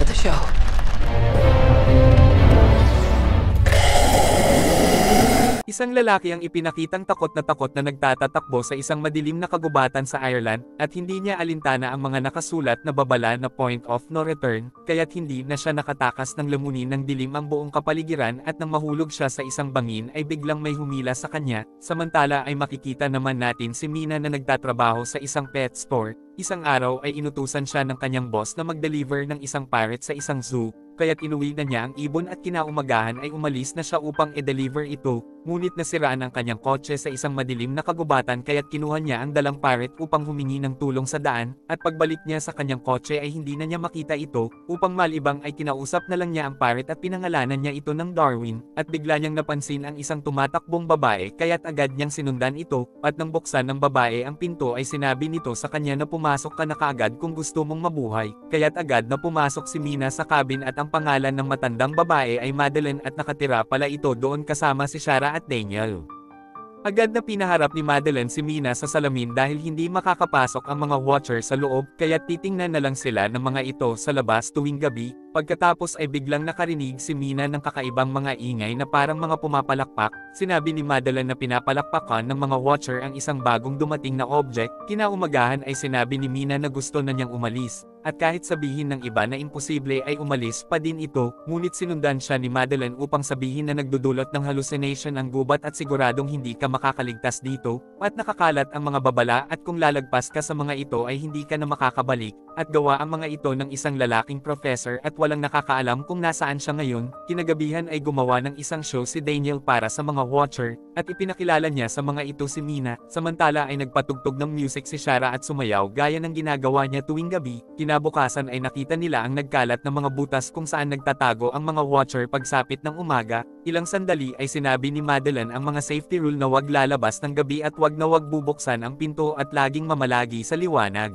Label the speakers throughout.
Speaker 1: the show.
Speaker 2: Isang lalaki ang ipinakitang takot na nagtatatakbo sa isang madilim na kagubatan sa Ireland, at hindi niya alintana ang mga nakasulat na babala na point of no return, kaya't hindi na siya nakatakas ng lamunin ng dilim ang buong kapaligiran, at nang mahulog siya sa isang bangin ay biglang may humila sa kanya. Samantala ay makikita naman natin si Mina na nagtatrabaho sa isang pet store. Isang araw ay inutusan siya ng kanyang boss na mag-deliver ng isang parrot sa isang zoo, kaya't inuwi na niya ang ibon at kinaumagahan ay umalis na siya upang i-deliver ito, ngunit nasiraan ang kanyang kotse sa isang madilim na kagubatan kaya't kinuha niya ang dalang parrot upang humingi ng tulong sa daan, at pagbalik niya sa kanyang kotse ay hindi na niya makita ito, upang malibang ay kinausap na lang niya ang parrot at pinangalanan niya ito ng Darwin, at bigla niyang napansin ang isang tumatakbong babae kaya't agad niyang sinundan ito, at nang buksan ng babae ang pinto ay sinabi nito sa kanya na pumasok ka na kaagad kung gusto mong mabuhay, kaya't agad na pumasok si Mina sa cabin at ang pangalan ng matandang babae ay Madeleine at nakatira pala ito doon kasama si Sarah at Daniel. Agad na pinaharap ni Madeleine si Mina sa salamin dahil hindi makakapasok ang mga watcher sa loob, kaya't titingnan na lang sila ng mga ito sa labas tuwing gabi. Pagkatapos ay biglang nakarinig si Mina ng kakaibang mga ingay na parang mga pumapalakpak. Sinabi ni Madeleine na pinapalakpakan ng mga watcher ang isang bagong dumating na object. Kinaumagahan ay sinabi ni Mina na gusto na niyang umalis, at kahit sabihin ng iba na imposible ay umalis pa din ito, ngunit sinundan siya ni Madeleine upang sabihin na nagdudulot ng hallucination ang gubat at siguradong hindi ka makakaligtas dito, at nakakalat ang mga babala at kung lalagpas ka sa mga ito ay hindi ka na makakabalik, at gawa ang mga ito ng isang lalaking professor at walang nakakaalam kung nasaan siya ngayon. Kinagabihan ay gumawa ng isang show si Daniel para sa mga watcher, at ipinakilala niya sa mga ito si Mina, samantala ay nagpatugtog ng music si Sarah at sumayaw gaya ng ginagawa niya tuwing gabi. Kinabukasan ay nakita nila ang nagkalat na mga butas kung saan nagtatago ang mga watcher pagsapit ng umaga. Ilang sandali ay sinabi ni Madeleine ang mga safety rule na wag lalabas ng gabi at wag bubuksan ang pinto at laging mamalagi sa liwanag.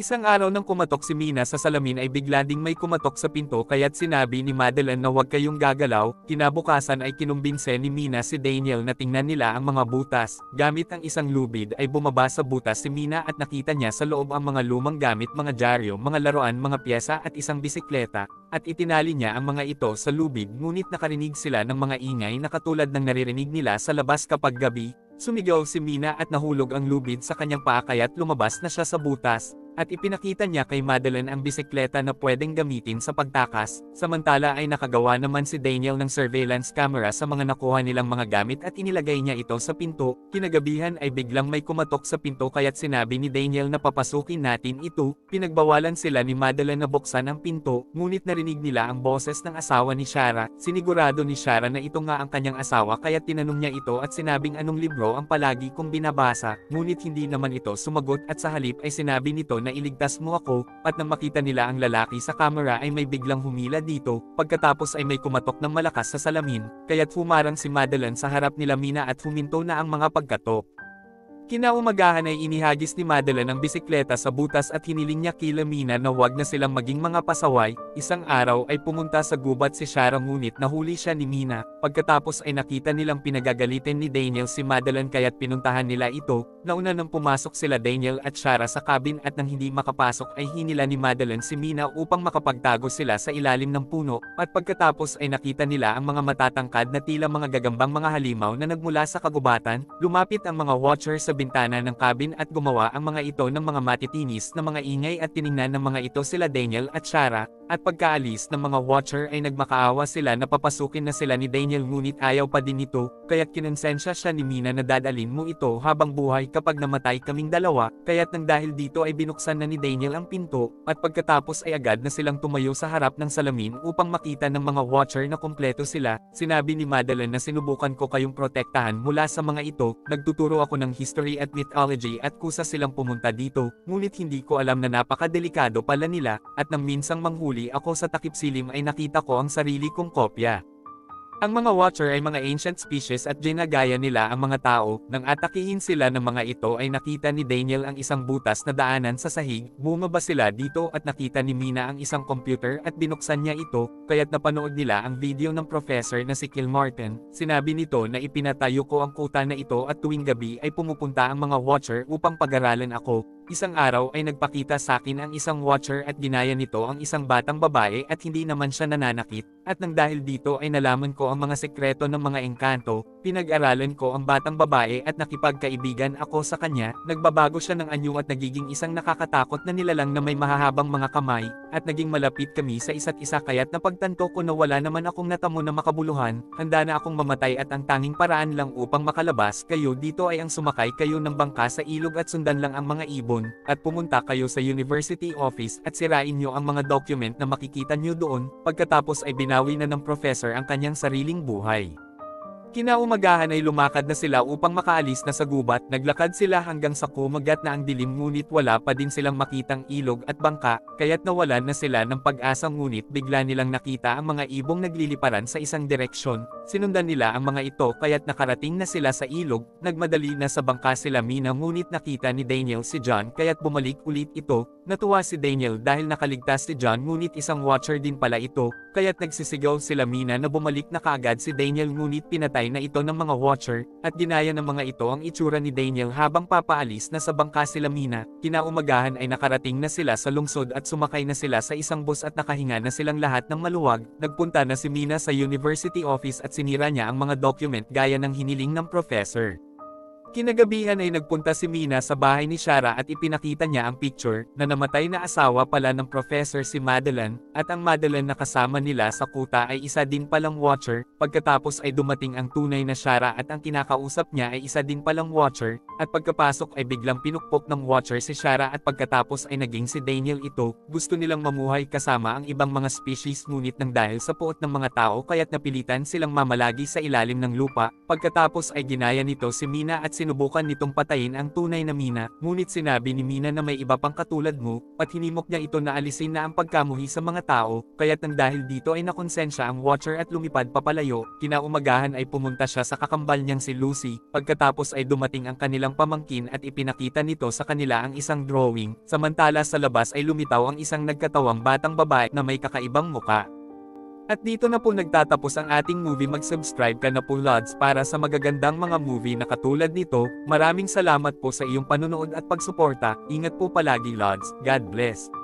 Speaker 2: Isang araw nang kumatok si Mina sa salamin ay bigla ding may kumatok sa pinto kaya't sinabi ni Madeleine na huwag kayong gagalaw. Kinabukasan ay kinumbinse ni Mina si Daniel na tingnan nila ang mga butas. Gamit ang isang lubid ay bumaba sa butas si Mina at nakita niya sa loob ang mga lumang gamit, mga dyaryo, mga laruan, mga pyesa at isang bisikleta, at itinali niya ang mga ito sa lubid, ngunit nakarinig sila ng mga ingay na katulad ng naririnig nila sa labas kapag gabi. Sumigaw si Mina at nahulog ang lubid sa kanyang paa kaya't lumabas na siya sa butas. At ipinakita niya kay Madeleine ang bisikleta na pwedeng gamitin sa pagtakas. Samantala ay nakagawa naman si Daniel ng surveillance camera sa mga nakuha nilang mga gamit at inilagay niya ito sa pinto. Kinagabihan ay biglang may kumatok sa pinto kaya't sinabi ni Daniel na papasukin natin ito. Pinagbawalan sila ni Madeleine na buksan ang pinto, ngunit narinig nila ang boses ng asawa ni Sarah. Sinigurado ni Sarah na ito nga ang kanyang asawa kaya't tinanong niya ito at sinabing anong libro ang palagi kong binabasa, ngunit hindi naman ito sumagot at sa halip ay sinabi nito na iligtas mo ako, at nang makita nila ang lalaki sa camera ay may biglang humila dito, pagkatapos ay may kumatok ng malakas sa salamin, kaya't humarang si Madeleine sa harap nila Mina at huminto na ang mga pagkatok. Kinaumagahan ay inihagis ni Madeleine ang bisikleta sa butas at hiniling niya kila Mina na huwag na silang maging mga pasaway. Isang araw ay pumunta sa gubat si Sarah ngunit nahuli siya ni Mina. Pagkatapos ay nakita nilang pinagagalitin ni Daniel si Madeleine kaya't pinuntahan nila ito. Nauna nang pumasok sila Daniel at Sarah sa cabin at nang hindi makapasok ay hinila ni Madeleine si Mina upang makapagtago sila sa ilalim ng puno, at pagkatapos ay nakita nila ang mga matatangkad na tila mga gagambang mga halimaw na nagmula sa kagubatan. Lumapit ang mga watcher sa bintana ng cabin at gumawa ang mga ito ng mga matitinis na mga ingay at tiningnan ng mga ito sila Daniel at Sarah, at pagkaalis ng mga watcher ay nagmakaawa sila na papasukin na sila ni Daniel ngunit ayaw pa din ito, kaya't kinonsensya siya ni Mina na dadalin mo ito habang buhay kapag namatay kaming dalawa, kaya't nang dahil dito ay binuksan na ni Daniel ang pinto, at pagkatapos ay agad na silang tumayo sa harap ng salamin upang makita ng mga watcher na kumpleto sila. Sinabi ni Madeleine na sinubukan ko kayong protektahan mula sa mga ito, nagtuturo ako ng history at mythology at kusa silang pumunta dito, ngunit hindi ko alam na napakadelikado pala nila, at nang minsang manghuli ako sa takip silim ay nakita ko ang sarili kong kopya. Ang mga watcher ay mga ancient species at ginagaya nila ang mga tao. Nang atakihin sila ng mga ito ay nakita ni Daniel ang isang butas na daanan sa sahig. Bumaba sila dito at nakita ni Mina ang isang computer at binuksan niya ito, kaya't napanood nila ang video ng professor na si Kilmartin. Sinabi nito na ipinatayo ko ang kuta na ito at tuwing gabi ay pumupunta ang mga watcher upang pag-aralan ako. Isang araw ay nagpakita sa akin ang isang watcher at ginaya nito ang isang batang babae at hindi naman siya nananakit, at nang dahil dito ay nalaman ko ang mga sekreto ng mga engkanto, pinag-aralan ko ang batang babae at nakipagkaibigan ako sa kanya, nagbabago siya ng anyo at nagiging isang nakakatakot na nilalang na may mahahabang mga kamay, at naging malapit kami sa isa't isa kaya't napagtanto ko na wala naman akong natamo na makabuluhan, handa na akong mamatay at ang tanging paraan lang upang makalabas kayo dito ay ang sumakay kayo ng bangka sa ilog at sundan lang ang mga ibon, at pumunta kayo sa university office at sirain nyo ang mga document na makikita nyo doon, pagkatapos ay binawi na ng professor ang kanyang sariling buhay. Kinaumagahan ay lumakad na sila upang makaalis na sa gubat, naglakad sila hanggang sa kumagat na ang dilim ngunit wala pa din silang makitang ilog at bangka, kaya't nawalan na sila ng pag-asa ngunit bigla nilang nakita ang mga ibong nagliliparan sa isang direksyon, sinundan nila ang mga ito kaya't nakarating na sila sa ilog, nagmadali na sa bangka sila Mina ngunit nakita ni Daniel si John kaya't bumalik ulit ito, natuwa si Daniel dahil nakaligtas si John ngunit isang watcher din pala ito, kaya't nagsisigaw sila Mina na bumalik na kaagad si Daniel ngunit pinatay na ito ng mga watcher, at ginaya ng mga ito ang itsura ni Daniel habang papaalis na sa bangka sila Mina. Kinaumagahan ay nakarating na sila sa lungsod at sumakay na sila sa isang bus at nakahinga na silang lahat ng maluwag. Nagpunta na si Mina sa university office at sinira niya ang mga document gaya ng hiniling ng professor. Kinagabihan ay nagpunta si Mina sa bahay ni Shara at ipinakita niya ang picture na namatay na asawa pala ng professor si Madeline, at ang Madeline na kasama nila sa kuta ay isa din palang watcher, pagkatapos ay dumating ang tunay na Shara at ang kinakausap niya ay isa din palang watcher, at pagkapasok ay biglang pinukpok ng watcher si Shara at pagkatapos ay naging si Daniel ito, gusto nilang mamuhay kasama ang ibang mga species ngunit nang dahil sa puot ng mga tao kaya't napilitan silang mamalagi sa ilalim ng lupa, pagkatapos ay ginaya nito si Mina at sinubukan nitong patayin ang tunay na Mina, ngunit sinabi ni Mina na may iba pang katulad mo, at hinimok niya ito na alisin na ang pagkamuhi sa mga tao, kaya't nang dahil dito ay nakonsensya ang watcher at lumipad papalayo. Kinaumagahan ay pumunta siya sa kakambal niyang si Lucy, pagkatapos ay dumating ang kanilang pamangkin at ipinakita nito sa kanila ang isang drawing, samantala sa labas ay lumitaw ang isang nagkatawang batang babae na may kakaibang muka. At dito na po nagtatapos ang ating movie. Mag-subscribe ka na po Lods para sa magagandang mga movie na katulad nito. Maraming salamat po sa iyong panunood at pagsuporta. Ingat po palagi Lods. God bless.